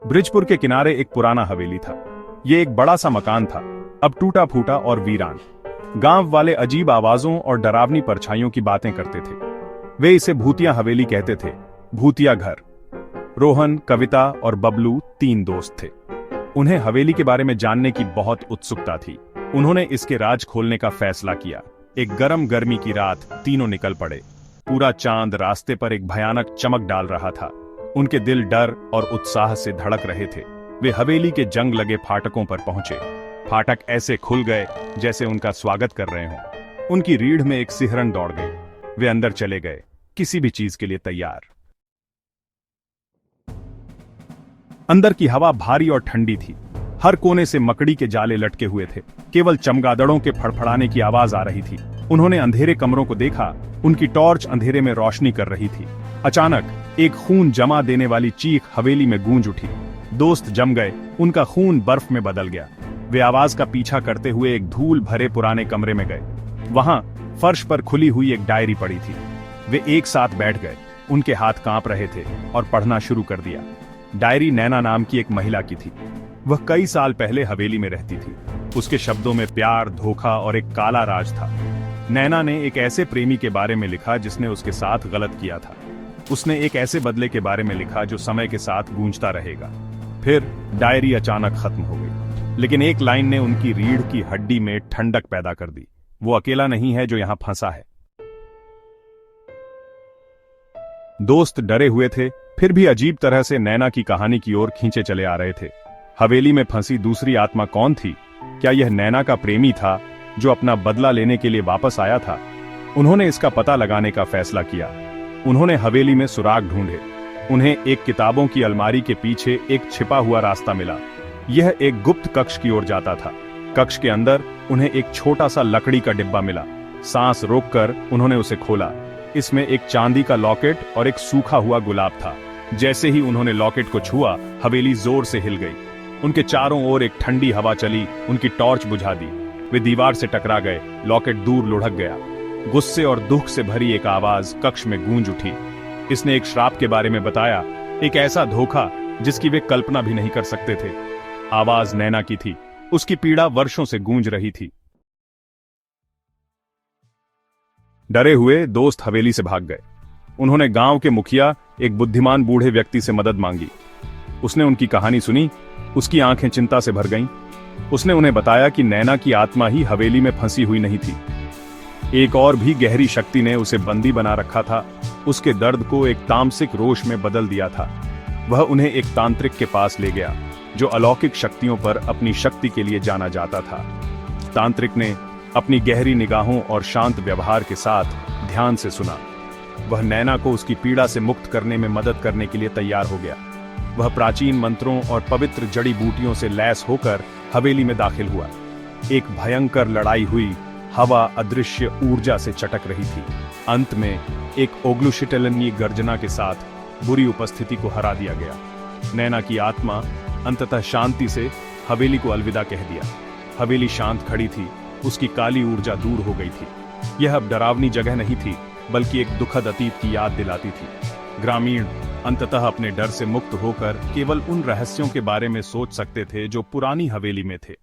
ब्रिजपुर के किनारे एक पुराना हवेली था। ये एक बड़ा सा मकान था, अब टूटा फूटा और वीरान। गांव वाले अजीब आवाजों और डरावनी परछाइयों की बातें करते थे। वे इसे भूतिया हवेली कहते थे, भूतिया घर। रोहन, कविता और बबलू 3 दोस्त थे। उन्हें हवेली के बारे में जानने की बहुत उत्सुकता थी। उन्होंने इसके राज खोलने का फैसला किया। एक गर्म गर्मी की रात तीनों निकल पड़े। पूरा चांद रास्ते पर एक भयानक चमक डाल रहा था। उनके दिल डर और उत्साह से धड़क रहे थे। वे हवेली के जंग लगे फाटकों पर पहुंचे। फाटक ऐसे खुल गए जैसे उनका स्वागत कर रहे हों। उनकी रीढ़ में एक सिहरन दौड़ गई। वे अंदर चले गए, किसी भी चीज के लिए तैयार। अंदर की हवा भारी और ठंडी थी। हर कोने से मकड़ी के जाले लटके हुए थे। केवल चमगादड़ों के फड़फड़ाने की आवाज आ रही थी। उन्होंने अंधेरे कमरों को देखा। उनकी टॉर्च अंधेरे में रोशनी कर रही थी। अचानक एक खून जमा देने वाली चीख हवेली में गूंज उठी। दोस्त जम गए। उनका खून बर्फ में बदल गया। वे आवाज का पीछा करते हुए एक धूल भरे पुराने कमरे में गए। वहां फर्श पर खुली हुई एक डायरी पड़ी थी। वे एक साथ बैठ गए। उनके हाथ कांप रहे थे और पढ़ना शुरू कर दिया। डायरी नैना नाम की एक महिला की थी। वह कई साल पहले हवेली में रहती थी। उसके शब्दों में प्यार, धोखा और एक काला राज था। नैना ने एक ऐसे प्रेमी के बारे में लिखा जिसने उसके साथ गलत किया था। उसने एक ऐसे बदले के बारे में लिखा जो समय के साथ गूंजता रहेगा। फिर डायरी अचानक खत्म हो गई, लेकिन एक लाइन ने उनकी रीढ़ की हड्डी में ठंडक पैदा कर दी। वो अकेला नहीं है जो यहां फंसा है। दोस्त डरे हुए थे, फिर भी अजीब तरह से नैना की कहानी की ओर खींचे चले आ रहे थे। हवेली में फंसी दूसरी आत्मा कौन थी? क्या यह नैना का प्रेमी था जो अपना बदला लेने के लिए वापस आया था? उन्होंने इसका पता लगाने का फैसला किया। उन्होंने हवेली में सुराग ढूंढे। उन्हें एक किताबों की अलमारी के पीछे एक छिपा हुआ रास्ता मिला। यह एक गुप्त कक्ष की ओर जाता था। कक्ष के अंदर उन्हें एक छोटा सा लकड़ी का डिब्बा मिला। सांस रोककर उन्होंने उसे खोला। इसमें एक चांदी का लॉकेट और एक सूखा हुआ गुलाब था। जैसे ही उन्होंने लॉकेट को छुआ, हवेली जोर से हिल गई। उनके चारों ओर एक ठंडी हवा चली। उनकी टॉर्च बुझा दी। वे दीवार से टकरा गए। लॉकेट दूर लुढ़क गया। गुस्से और दुख से भरी एक आवाज कक्ष में गूंज उठी। इसने एक श्राप के बारे में बताया, एक ऐसा धोखा जिसकी वे कल्पना भी नहीं कर सकते थे। आवाज नैना की थी। उसकी पीड़ा वर्षों से गूंज रही थी। डरे हुए दोस्त हवेली से भाग गए। उन्होंने गांव के मुखिया, एक बुद्धिमान बूढ़े व्यक्ति से मदद मांगी। उसने उनकी कहानी सुनी। उसकी आंखें चिंता से भर गईं। उसने उन्हें बताया कि नैना की आत्मा ही हवेली में फंसी हुई नहीं थी। एक और भी गहरी शक्ति ने उसे बंदी बना रखा था। उसके दर्द को एक तामसिक रोष में बदल दिया था। वह उन्हें एक तांत्रिक के पास ले गया जो अलौकिक शक्तियों पर अपनी शक्ति के लिए जाना जाता था। तांत्रिक ने अपनी गहरी निगाहों और शांत व्यवहार के साथ ध्यान से सुना। वह नैना को उसकी पीड़ा से मुक्त करने में मदद करने के लिए तैयार हो गया। वह प्राचीन मंत्रों और पवित्र जड़ी बूटियों से लैस होकर हवेली में दाखिल हुआ। एक भयंकर लड़ाई हुई। हवा अदृश्य ऊर्जा से चटक रही थी। अंत में एक ओग्लुशिटेलनी गर्जना के साथ बुरी उपस्थिति को हरा दिया गया। नैना की आत्मा अंततः शांति से हवेली को अलविदा कह दिया। हवेली शांत खड़ी थी। उसकी काली ऊर्जा दूर हो गई थी। यह अब डरावनी जगह नहीं थी, बल्कि एक दुखद अतीत की याद दिलाती थी। ग्रामीण अंततः अपने डर से मुक्त होकर केवल उन रहस्यों के बारे में सोच सकते थे जो पुरानी हवेली में थे।